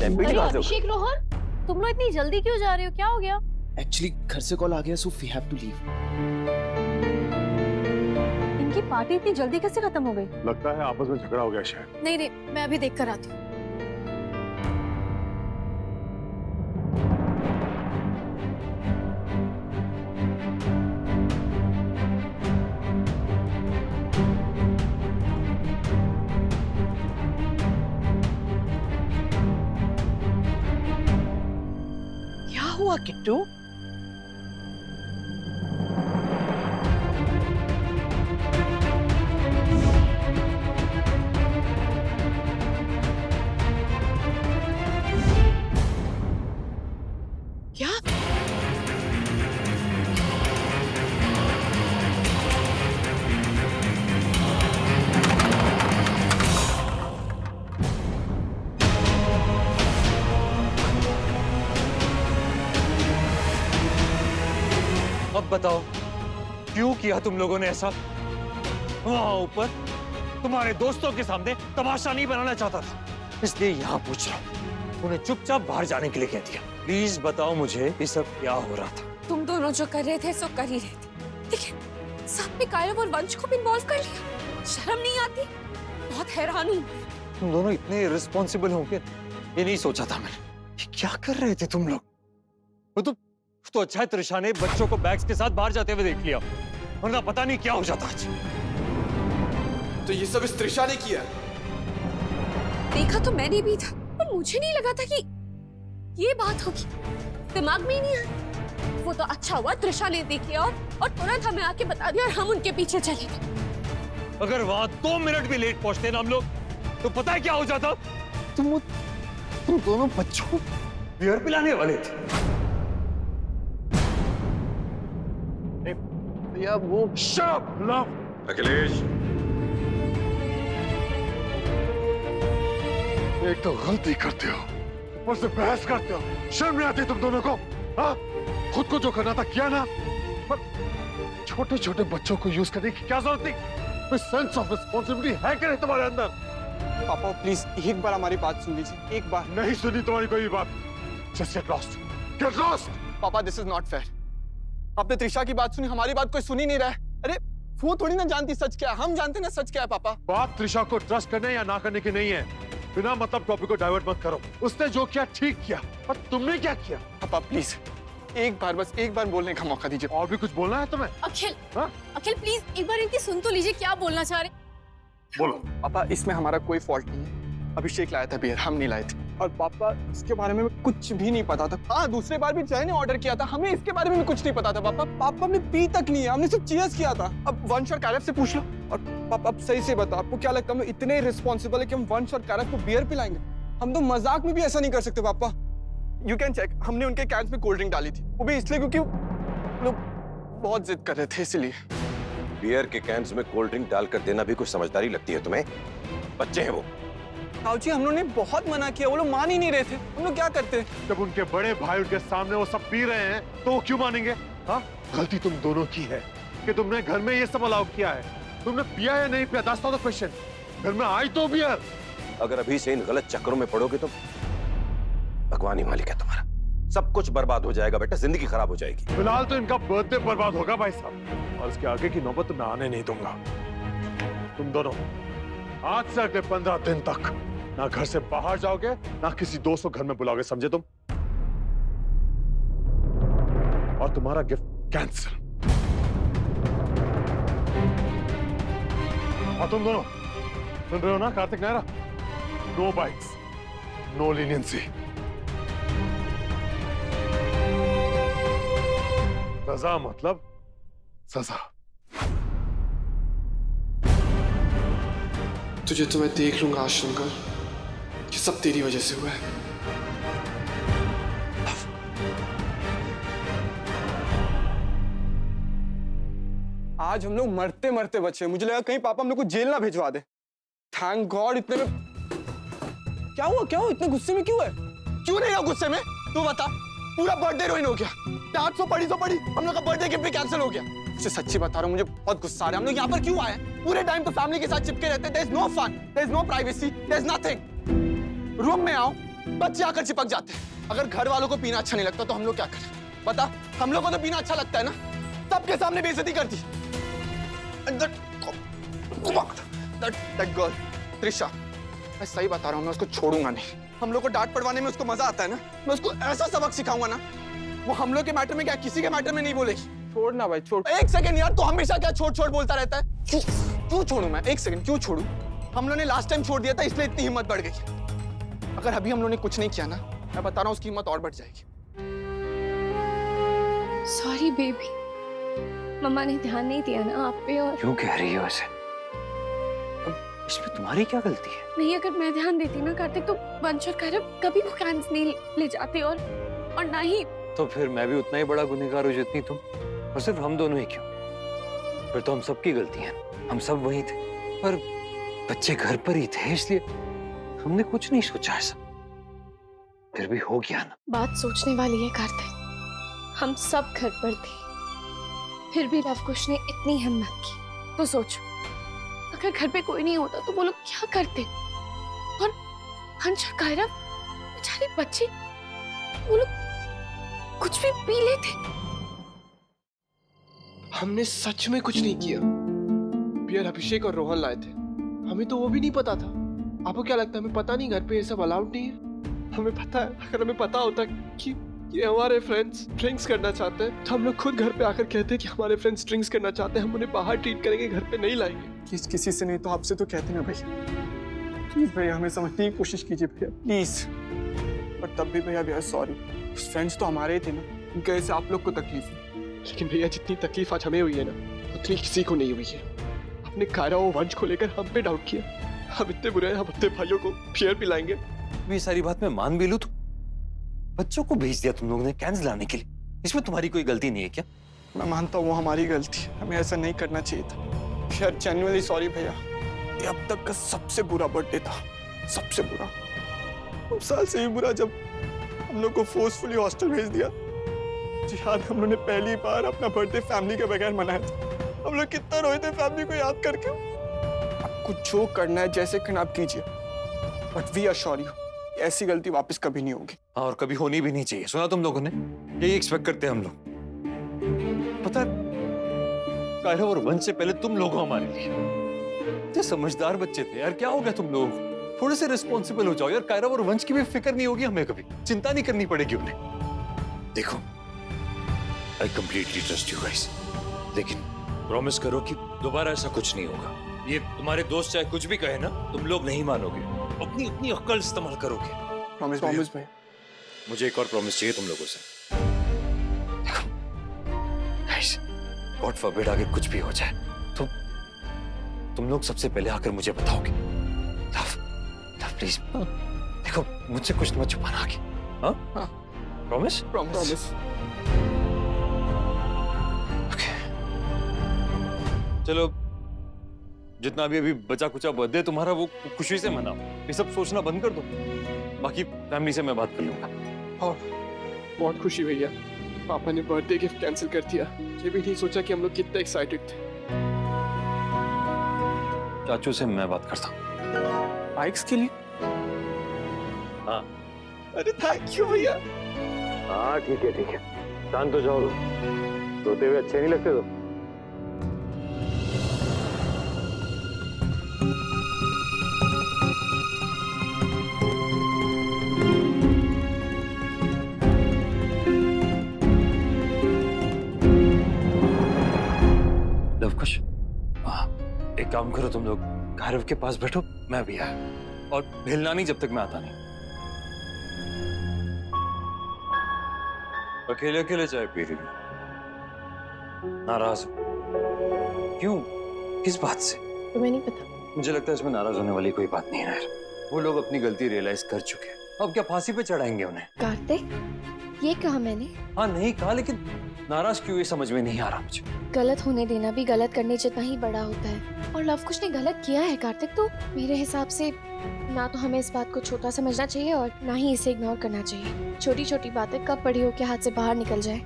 Template कहाँ से? अभिषेक रोहन, तुम लोग इतनी जल्दी क्यों जा रहे हो? क्या हो गया? एक्चुअली घर से कॉल आ गया, so we have to leave. इनकी पार्टी इतनी जल्दी कैसे खत्म हो गई? लगता है आपस में झगड़ा हो गया शायद। नहीं, मैं अभी देख कर आती हूँ। क्या हुआ किट्टू? क्या? अब बताओ क्यों किया तुम लोगों ने ऐसा? वहां ऊपर तुम्हारे दोस्तों के सामने तमाशा नहीं बनाना चाहता था, इसलिए यहाँ पूछ रहा हूँ। उन्हें चुपचाप बाहर जाने के लिए कह दिया। प्लीज बताओ मुझे ये सब क्या हो रहा था? तुम दोनों जो कर रहे थे सो कर ही रहे थे, लेकिन साथ में कायरव और वंश को भी इन्वॉल्व कर लिया। शर्म नहीं आती? बहुत हैरान हूँ। तुम दोनों इतने रिस्पॉन्सिबल होंगे ये नहीं सोचा था मैंने। ये क्या कर रहे थे तुम लोग? वो तो अच्छा है त्रिशा ने बच्चों को बैग्स के साथ बाहर जाते हुए देख लिया, वरना पता नहीं क्या हो जाता आज। तो ये सब इस त्रिशा ने किया? देखा तो मैंने भी था, पर मुझे नहीं लगा था कि ये बात होगी। दिमाग में ही नहीं आया। वो तो अच्छा हुआ त्रिशा ने देख लिया और तुरंत हमें आके बता दिया और हम उनके पीछे चले गए। अगर वहां 2 मिनट भी लेट पहुंचते ना हम लोग, तो पता है क्या हो जाता? तुम दोनों बच्चों को बियर पिलाने वाले थे। भैया वो शट लव। अखिलेश, एक तो गलती करते हो, ऊपर से बहस करते हो। शर्म नहीं आती तुम दोनों को? हाँ, खुद को जो करना था किया ना, पर छोटे छोटे बच्चों को यूज करने की क्या जरूरत थी? कोई सेंस ऑफ रिस्पॉन्सिबिलिटी है क्या नहीं तुम्हारे अंदर? पापा प्लीज एक बार हमारी बात सुन लीजिए, एक बार। नहीं सुनी तुम्हारी कोई बात। Just get lost. Get lost. पापा दिस इज नॉट फेयर। आपने त्रिशा की बात सुनी, हमारी बात कोई सुन ही नहीं रहा है। अरे वो थोड़ी ना जानती सच क्या है, हम जानते ना सच क्या है। पापा बात त्रिशा को ट्रस्ट करने या ना करने की नहीं है। बिना मतलब टॉपिक को डाइवर्ट मत करो। उसने जो किया ठीक किया, पर तुमने क्या किया? पापा प्लीज एक बार, बस एक बार बोलने का मौका दीजिए। और भी कुछ बोलना है तुम्हें? अखिल, हाँ? अखिल प्लीज एक बार इनकी सुन तो लीजिए, क्या बोलना चाह रहे? बोलो। पापा इसमें हमारा कोई फॉल्ट नहीं है। अभिषेक लाया था बियर, हम नहीं लाए थे। और पापा इसके बारे में कुछ भी नहीं पता था। हाँ, दूसरे बार भी जय ने ऑर्डर किया था, हमें इसके बारे में कुछ नहीं पता था। पापा हमने पी तक नहीं है, हमने सिर्फ चीयर्स किया था। अब वंश और कायरव से पूछ लो। और पापा अब सही से बताओ, आपको क्या लगता है हम इतने रिस्पॉन्सिबल है कि हम वंश और कायरव को बियर पिलाएंगे? हम तो मजाक में भी ऐसा नहीं कर सकते पापा। यू कैन चेक, हमने उनके कैंस में कोल्ड ड्रिंक डाली थी, वो भी इसलिए क्योंकि लोग बहुत जिद कर रहे थे, इसलिए। बियर के कैंस में कोल्ड ड्रिंक डालकर देना भी कुछ समझदारी लगती है तुम्हें? बच्चे हैं वो। ताऊ जी हम लोगों ने बहुत मना किया, वो लोग मान ही नहीं रहे थे। हम लोग क्या करते? जब उनके बड़े भाई उनके सामने वो सब पी रहे हैं तो वो क्यों मानेंगे? हाँ, गलती तुम दोनों की है कि तुमने घर में ये सब अलाउ किया है। तुमने पिया या नहीं पिया, दैट्स नॉट द क्वेश्चन। घर में आई तो बियर। अगर अभी से इन गलत चक्करों में पड़ोगे तो भगवान ही मालिक है तुम्हारा। सब कुछ बर्बाद हो जाएगा बेटा, जिंदगी खराब हो जाएगी। फिलहाल तो इनका बर्थडे बर्बाद होगा भाई साहब, और इसके आगे की नौबत तो मैं आने नहीं दूंगा। तुम दोनों आज से अगले 15 दिन तक ना घर से बाहर जाओगे, ना किसी दोस्त को घर में बुलाओगे, समझे तुम? और तुम्हारा गिफ्ट कैंसिल। और तुम दोनों सुन रहे हो ना Kartik Naira? No bites, no leniency. सजा मतलब सजा। तुझे तो मैं देख लूंगा आश्रम का, ये सब तेरी वजह से हुआ है। आज हम लोग मरते मरते बचे। मुझे लगा कहीं पापा हम लोग को जेल ना भिजवा दे। थैंक गॉड इतने में। क्या हुआ इतने गुस्से में क्यों है? क्यों नहीं हो गुस्से में? तू बता। पूरा बर्थडे रुइन हो गया। 800 पड़ी हम लोग का बर्थडे गिफ्ट भी कैंसिल हो गया। मुझे सच्ची बता रहा हूँ, मुझे बहुत गुस्सा आ रहा है। हम लोग यहाँ पर क्यों आए? पूरे टाइम तो फैमिली के साथ चिपके रहते हैं। There is no fun, there is no privacy, there is nothing। Room में आओ, बच्चे आकर चिपक जाते हैं। अगर घर वालों को पीना अच्छा नहीं लगता तो हम लोग क्या करें? बता, हम लोग को तो पीना अच्छा लगता है ना। सबके सामने बेइज्जती कर दी। That girl, त्रिशा, मैं सही बता रहा हूँ, मैं उसको छोड़ूंगा नहीं। हम लोग को डांट पड़वाने में उसको मजा आता है ना। मैं उसको ऐसा सबक सिखाऊंगा ना, वो हम लोग के मैटर में क्या किसी के मैटर में नहीं बोलेगी। छोड़ ना भाई, छोड़। एक सेकंड यार, तो हमेशा क्या छोड़ छोड़ बोलता रहता है? क्यों छोड़ू मैं? एक सेकंड, क्यों छोड़ू? हम लोगों ने लास्ट टाइम छोड़ दिया था, इसलिए इतनी हिम्मत बढ़ गई। अगर अभी हम लोगों ने कुछ नहीं किया ना, मैं बता रहा हूँ उसकी हिम्मत और बढ़ जाएगी। सॉरी बेबी, मम्मा ने ध्यान नहीं दिया ना आप पे। और क्यों कह रही हो ऐसे? इसमें तुम्हारी क्या गलती है? नहीं, अगर मैं ध्यान देती ना कार्तिक तो वंश और कैरव कभी वो कैंस नहीं ले जाते। और ना ही तो फिर मैं भी उतना ही बड़ा गुनहगार हूँ जितनी तुम। और सिर्फ हम दोनों ही क्यों? फिर तो हम सबकी गलती है, हम सब वही थे। पर बच्चे घर पर ही थे, इसलिए हमने कुछ नहीं सोचा ऐसा। फिर भी हो गया ना। बात सोचने वाली है कार्तिक, हम सब घर पर थे, फिर भी लवकुश ने इतनी हिम्मत की। तो सोचो, अगर घर पे कोई नहीं होता तो वो लोग क्या करते? और हंस और कायरव बेचारे बच्चे, वो लोग कुछ भी पी लेते। हमने सच में कुछ नहीं किया। बियर अभिषेक और रोहन लाए थे, हमें तो वो भी नहीं पता था। आपको क्या लगता है हमें पता नहीं घर पे ये सब अलाउड नहीं है? हमें पता है। अगर हमें पता होता कि ये हमारे फ्रेंड्स ड्रिंक्स करना चाहते हैं तो हम लोग खुद घर पे आकर कहते हैं कि हमारे फ्रेंड्स ड्रिंक्स करना चाहते हैं, हम उन्हें बाहर ट्रीट करेंगे, घर पे नहीं लाएंगे। प्लीज किसी से नहीं तो आपसे तो कहते ना भाई। प्लीज भैया हमें समझने की कोशिश कीजिए भैया, प्लीज। पर तब भी भैया सॉरी, फ्रेंड्स तो हमारे ही थे ना, उनके वजह से आप लोग को तकलीफ है। लेकिन भैया जितनी तकलीफ आज हमें हुई है ना, उतनी किसी को नहीं हुई है। अपने कायरा और वंश को लेकर हम पे डाउट किया। हम इतने बुरे हैं, हम अपने भाइयों को बियर पिलाएंगे। ये सारी बात मैं मान भी लूं तो बच्चों को भेज दिया तुम लोगों ने कैंस लाने के लिए, इसमें तुम्हारी कोई गलती नहीं है क्या? मैं मानता हूँ वो हमारी गलती है, हमें ऐसा नहीं करना चाहिए था। यार जेन्युइनली सॉरी भैया, ये अब तक का सबसे बुरा बर्थडे था, सबसे बुरा। उस साल से भी बुरा जब हम लोग को फोर्सफुली हॉस्टल भेज दिया। जी याद, हम लोगों ने पहली बार अपना बर्थडे फैमिली के बगैर मनाया था। हम लोग कितना रोए थे फैमिली को याद करके। आपको जो करना है जैसे करना आप कीजिए, बट वी अश्योर यू ऐसी गलती वापस कभी नहीं होगी। और कभी होनी भी नहीं चाहिए। सुना तुम लोगों ने, यही एक्सपेक्ट करते हैं हम लोग। पता है कायरा और वंश से पहले तुम लोग हो हमारे लिए। इतने समझदार बच्चे थे यार, क्या हो गया तुम लोग? थोड़े से रिस्पॉन्सिबल हो जाओ यार। कायरा और वंश की भी फिक्र नहीं होगी हमें, कभी चिंता नहीं करनी पड़ेगी उन्हें। देखो, I completely trust you guys, लेकिन प्रॉमिस करो कि दोबारा ऐसा कुछ नहीं होगा। ये तुम्हारे दोस्त चाहे कुछ भी कहे ना, तुम लोग नहीं मानोगे, अपनी अक्ल इस्तेमाल करोगे। प्रॉमिस भैया। मुझे एक और प्रॉमिस चाहिए तुम लोगों से। गाइस, गॉड फॉरबिड अगर कुछ भी हो जाए तो तुम लोग सबसे पहले आकर मुझे बताओगे। लव प्लीज, देखो मुझसे कुछ मत छुपाना आगे। हाँ, प्रॉमिस? प्रॉमिस। ओके, चलो जितना भी अभी बचा कुचा बर्थडे तुम्हारा वो खुशी से मनाओ। ये सब सोचना बंद कर दो, बाकी फैमिली से मैं बात कर लूंगा। और बहुत खुशी भैया, पापा ने बर्थडे गिफ्ट कैंसिल कर दिया। ये भी नहीं सोचा कि हम लोग कितने एक्साइटेड थे। चाचू से मैं बात करता हूँ। बाइक्स के लिए? हाँ। अरे थैंक यू भैया। हाँ ठीक है, शांत हो जाओ, रोते हुए अच्छे नहीं लगते तो। लवकुश, एक काम करो तुम लोग, कायरव के पास बैठो, मैं भी आया, और हिलना नहीं जब तक मैं आता नहीं। अकेले अकेले चाय पी रही हूँ, नाराज हो? क्यों, किस बात से? तुम्हें नहीं पता? मुझे लगता है इसमें नाराज होने वाली कोई बात नहीं है यार। वो लोग अपनी गलती रियलाइज कर चुके हैं, अब क्या फांसी पे चढ़ाएंगे उन्हें? कार्तिक, ये कहा मैंने? हाँ नहीं कहा, लेकिन नाराज क्यों ये समझ में नहीं आ रहा मुझे। गलत होने देना भी गलत करने जितना ही बड़ा होता है, और लवकुश ने गलत किया है कार्तिक। तो मेरे हिसाब से ना तो हमें इस बात को छोटा समझना चाहिए और ना ही इसे इग्नोर करना चाहिए। छोटी छोटी बातें कब बड़ी होकर हाथ से बाहर निकल जाए,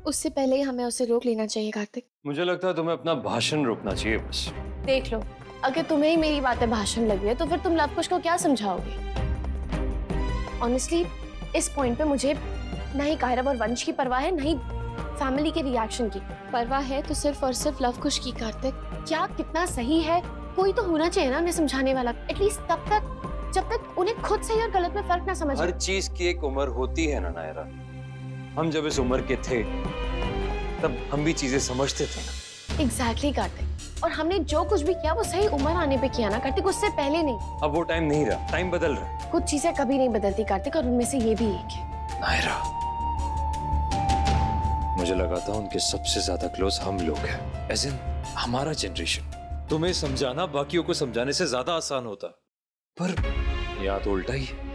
उससे पहले ही हमें उसे रोक लेना चाहिए कार्तिक। मुझे लगता है तुम्हें अपना भाषण रोकना चाहिए बस। देख लो, अगर तुम्हें ही मेरी बातें भाषण लगी है तो फिर तुम लवकुश को क्या समझाओगे? ऑनेस्टली इस पॉइंट पे मुझे ना ही कायरव और वंश की परवाह है, ना ही फैमिली के रिएक्शन की परवाह है। तो सिर्फ और सिर्फ लव कुश की कार्तिक क्या कितना सही है, कोई तो होना चाहिए ना उन्हें समझाने वाला, एटलीस्ट तब तक जब तक उन्हें खुद सही और गलत में फर्क ना समझ। हर चीज की एक उम्र होती है ना नायरा। हम जब इस उम्र के थे तब हम भी चीजें समझते थे ना। एग्जैक्टली कार्तिक, और हमने जो कुछ भी किया वो सही उम्र आने पे किया ना कार्तिक, उससे पहले नहीं। अब वो टाइम नहीं रहा, टाइम बदल रहा है। कुछ चीजें कभी नहीं बदलती कार्तिक, और उनमें से ये भी एक है। नायरा, मुझे लगा था उनके सबसे ज्यादा क्लोज हम लोग हैं, एज इन हमारा जनरेशन। तुम्हें समझाना बाकियों को समझाने से ज्यादा आसान होता, पर यहाँ तो उल्टा ही है।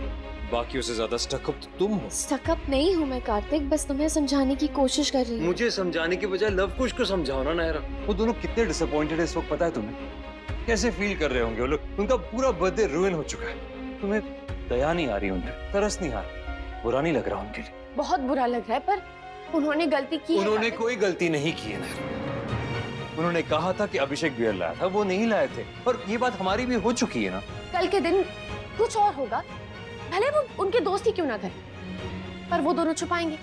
बाकियों से ज्यादा स्टकअप तो तुम हो। स्टकअप नहीं हूँ मैं कार्तिक, बस तुम्हें समझाने की कोशिश कर रही हूँ। मुझे समझाने की बजाय लव कुश को समझाओ ना नायरा। वो दोनों कितने डिसअपॉइंटेड है इस वक्त, पता है तुम्हें? कैसे फील कर रहे होंगे वो लोग? उनका पूरा बर्थडे रुइन हो चुका है। तुम्हें दया नहीं आ रही उन्हें, तरस नहीं आ रहा, बुरा नहीं लग रहा उनके लिए? बहुत बुरा लग रहा है, पर उन्होंने गलती की है। उन्होंने कोई गलती नहीं की है नायरा। उन्होंने कहा था कि अभिषेक बियर लाया था, वो नहीं लाए थे, और ये बात हमारी भी हो चुकी है ना। कल के दिन कुछ और होगा, भले वो उनके दोस्त ही क्यों ना करें, पर वो दोनों छुपाएंगे,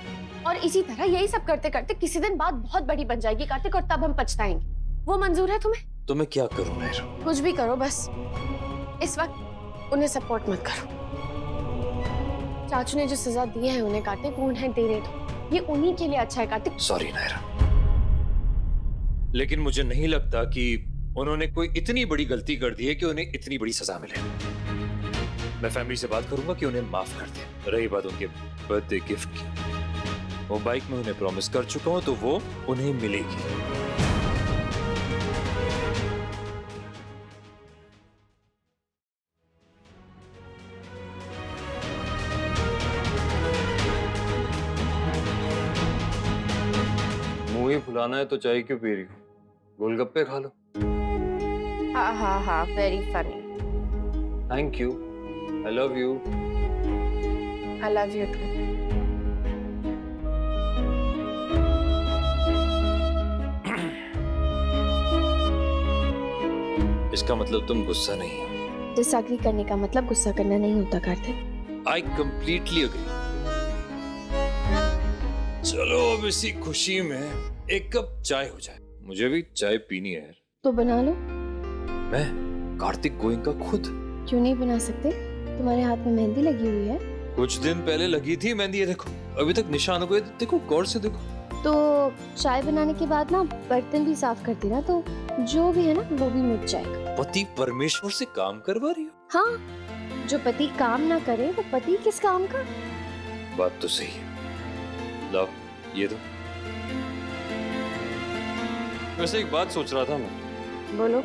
और इसी तरह यही सब करते करते किसी दिन बात बहुत बड़ी बन जाएगी कार्तिक, और तब हम पछताएंगे। वो मंजूर है तुम्हें? तो मैं क्या करूं नायरा? कुछ भी करो, बस इस वक्त उन्हें सपोर्ट मत करो। चाचू ने जो सजा दी है उन्हें कार्तिक, वो उन्हें देने दो, ये उन्हीं के लिए अच्छा है कार्तिक। सॉरी नायरा, लेकिन मुझे नहीं लगता कि उन्होंने कोई इतनी बड़ी गलती कर दी है कि उन्हें इतनी बड़ी सजा मिले। मैं फैमिली से बात करूंगा कि उन्हें माफ कर दें। रही बात उनके बर्थडे गिफ्ट की, वो बाइक में उन्हें प्रॉमिस कर चुका हूं, तो वो उन्हें मिलेगी। मुंह ही फुलाना है तो चाय क्यों पी रही हो? गोलगप्पे खा लो। हाँ, very funny. Thank you, I love you. I love you too. इसका मतलब तुम गुस्सा नहीं हो? डिसएग्री करने का मतलब गुस्सा करना नहीं होता कार्तिक। I completely agree. चलो अब इसी खुशी में एक कप चाय हो जाए। मुझे भी चाय पीनी है यार। तो बना लो। मैं कार्तिक गोइंका खुद? क्यों नहीं बना सकते? तुम्हारे हाथ में मेहंदी लगी हुई है। कुछ दिन पहले लगी थी मेहंदी, ये देखो अभी तक निशान हुए। देखो गौर से देखो। तो चाय बनाने के बाद ना बर्तन भी साफ करती ना, तो जो भी है ना वो भी मिट जाएगा। पति परमेश्वर से काम करवा रही हो? हाँ, जो पति काम ना करे वो पति किस काम का? बात तो सही है। लो ये दो। वैसे एक बात सोच रहा था मैं। बोलो।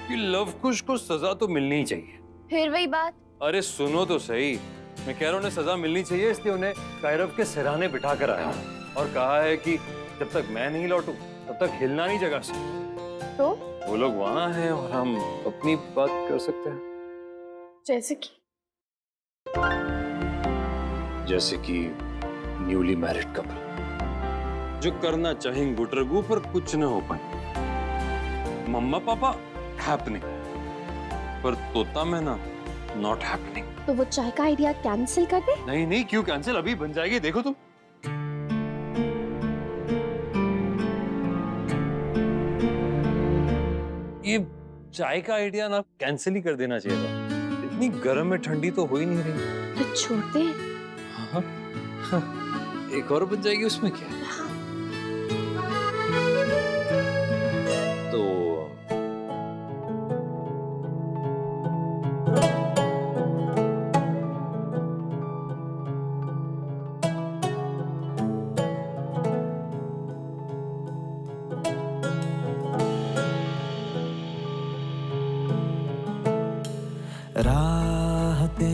कि लव कुश को सजा तो मिलनी ही चाहिए। फिर वही बात। अरे सुनो तो सही, मैं कह रहा हूँ उन्हें सजा मिलनी चाहिए, इसलिए उन्हें कायरव के सिरहाने बिठा कर आया और कहा है कि जब तक मैं नहीं लौटूं तब तक हिलना नहीं जगह से। तो वो लोग वहां हैं और हम अपनी बात कर सकते हैं। जैसे कि न्यूली मैरिड कपल जो करना चाहेंगे गुटरगू पर कुछ न हो पाए। मम्मा पापा हैपनिंग, पर तोता में ना नॉट हैपनिंग। तो वो चाय का आइडिया कैंसिल कर दे? नहीं नहीं, क्यों कैंसिल, अभी बन जाएगी, देखो तुम। ये चाय का आइडिया ना कैंसिल ही कर देना चाहिए था। इतनी गर्म में ठंडी तो हो ही नहीं रही। तो छोड़ते हैं। हाँ, हाँ, एक और बन जाएगी, उसमें क्या है। तो राह पे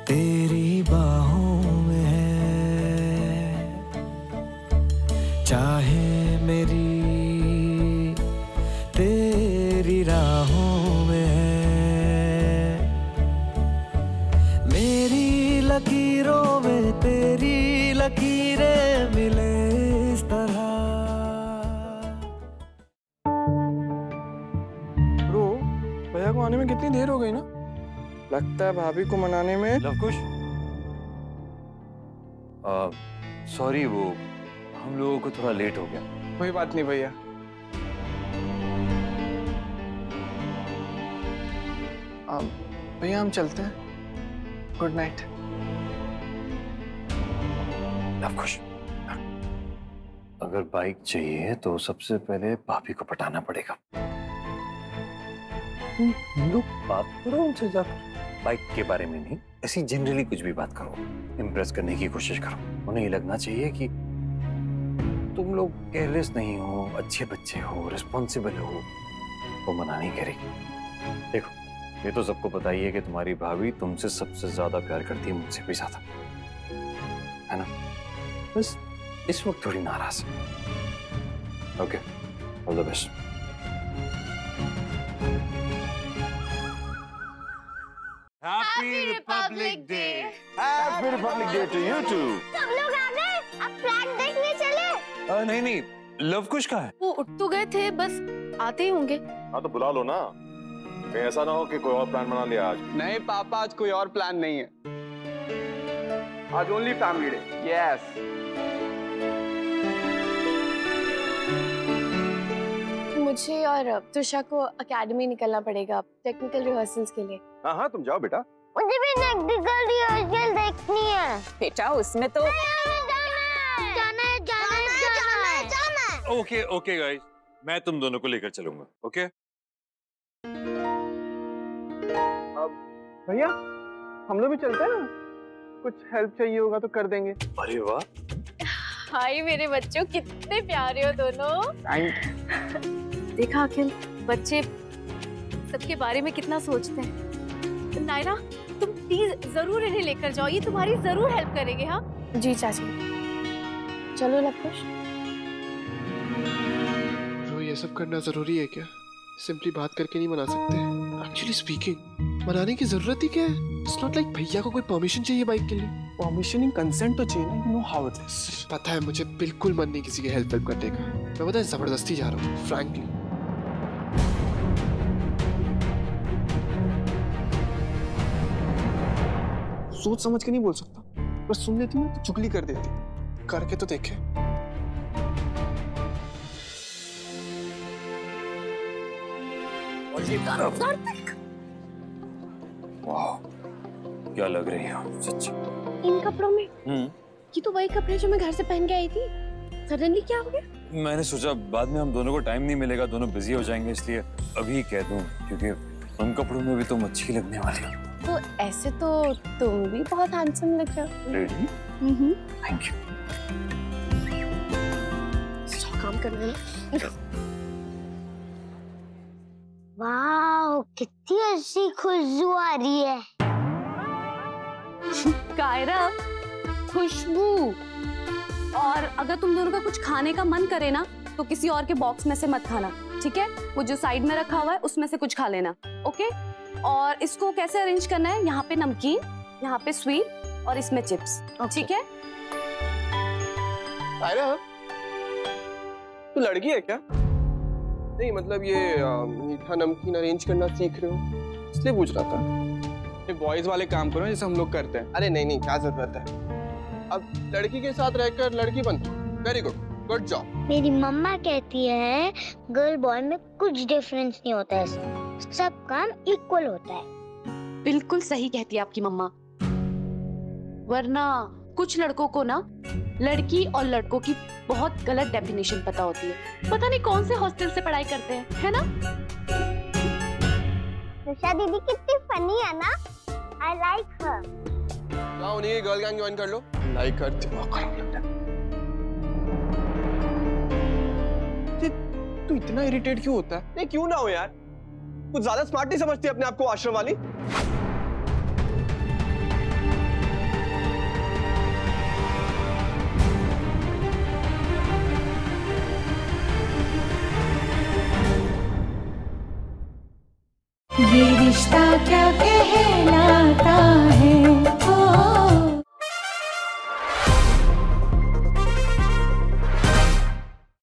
तेरी बाहों में है, चाहे मेरी तेरी राहों में है, मेरी लकीरों में तेरी लकीरें मिले इस तरह। भैया को आने में कितनी देर हो गई ना? लगता है भाभी को मनाने में लवकुश, सॉरी, वो हम लोगों को थोड़ा लेट हो गया। कोई बात नहीं भैया। भैया हम चलते हैं। Good night. लवकुश, अगर बाइक चाहिए तो सबसे पहले भाभी को पटाना पड़ेगा। तुम लोग बात करो उनसे जाकर, बाइक के बारे में नहीं, ऐसी जनरली कुछ भी बात करो, इम्प्रेस करने की कोशिश करो। उन्हें ये लगना चाहिए कि तुम लोग केयरलेस नहीं हो, अच्छे बच्चे हो, रिस्पॉन्सिबल हो। वो मना नहीं करेगी। देखो, ये तो सबको पता ही है कि तुम्हारी भाभी तुमसे सबसे ज्यादा प्यार करती है, मुझसे भी ज्यादा, है ना? बस इस वक्त थोड़ी नाराज है। Okay, all the best. Happy republic day. Happy republic day to you too. सब लोग आ गए, अब फ्लैग देखने चले। नहीं नहीं, लवकुश कहाँ है? वो उठ तो गए थे, बस आते ही होंगे। हाँ तो बुला लो ना, कहीं ऐसा ना हो कि कोई और प्लान बना लिया आज। नहीं पापा, आज कोई और प्लान नहीं है। आज ओनली फैमिली डे। यस। मुझे और त्रिशा को एकेडमी निकलना पड़ेगा टेक्निकल रिहर्सल्स के लिए। हाँ हाँ तुम जाओ बेटा। मुझे भी टेक्निकल रिहर्सल देखनी है। बेटा उसमें तो जाना है। ओके ओके गाइस, मैं तुम दोनों को लेकर चलूंगा। ओके भैया हम लोग भी चलते हैं ना, कुछ हेल्प चाहिए होगा तो कर देंगे। अरे वाह, हाय मेरे बच्चों, कितने प्यारे हो दोनों। देखा अखिल, बच्चे सबके बारे में कितना सोचते हैं। नायरा, तुम प्लीज जरूर इन्हें लेकर जाओ, ये तुम्हारी जरूर हेल्प करेंगे। हाँ जी चाची। चलो लवकुश। रो, ये सब करना जरूरी है क्या? सिंपली बात करके नहीं मना सकते। एक्चुअली स्पीकिंग, मनाने की जरूरत ही क्या है? इट्स नॉट लाइक भैया को कोई परमिशन चाहिए बाइक के लिए। परमिशन, कंसेंट तो चाहिए ना। You know how it is. पता है मुझे बिल्कुल मन नहीं किसी की हेल्प करने का। मैं पता है जबरदस्ती जा रहा हूँ, फ्रैंकली। सोच समझ के नहीं बोल सकता, बस सुन लेती हूँ तो चुगली कर देती। करके तो देखे। वाह, क्या लग रही हो सच्ची। इन कपड़ों में? ये तो वही कपड़े जो मैं घर से पहन के आई थी। सडनली क्या हो गया? मैंने सोचा बाद में हम दोनों को टाइम नहीं मिलेगा, दोनों बिजी हो जाएंगे, इसलिए अभी कह दूं, क्योंकि उन कपड़ों में भी तुम अच्छी लगने वाली हो। तो ऐसे तो तुम भी बहुत हैंडसम लग रहे हो। Really? Thank you. काम करना है। वाह, कितनी अच्छी खुशबू आ रही है। कायरा, खुशबू। और अगर तुम दोनों का कुछ खाने का मन करे ना, तो किसी और के बॉक्स में से मत खाना, ठीक है? वो जो साइड में रखा हुआ है उसमें से कुछ खा लेना, ओके? और इसको कैसे अरेंज करना है? यहाँ पे नमकीन, यहाँ पे स्वीट और इसमें चिप्स, ठीक है? कायरा, तू लड़की है क्या? नहीं मतलब ये मीठा नमकीन अरेंज करना सीख रहे हो, इसलिए पूछ रहा था। ये बॉयज वाले काम करो जैसे हम लोग करते हैं। अरे नहीं नहीं, क्या जरूरत है? अब लड़की के साथ रहकर लड़की बन। Very good, good job. मेरी मम्मा कहती है गर्ल बॉय में कुछ डिफरेंस नहीं होता है, सब काम इक्वल होता है। बिल्कुल सही कहती है आपकी मम्मा। वरना कुछ लड़कों को ना लड़की और लड़कों की बहुत गलत डेफिनेशन पता होती है। पता नहीं कौन से हॉस्टल से पढ़ाई करते हैं, है ना? त्रिशा दीदी कितनी फनी है ना, आई लाइक हर। जाओ उन्हीं की गर्ल गैंग ज्वाइन कर लो। लाइक कर, दिमाग खराब लगता है। तू इतना इरिटेट क्यों होता है? नहीं क्यों ना हो यार, कुछ ज्यादा स्मार्ट नहीं समझती अपने आप को आश्रम वाली? ये रिश्ता क्या कहलाता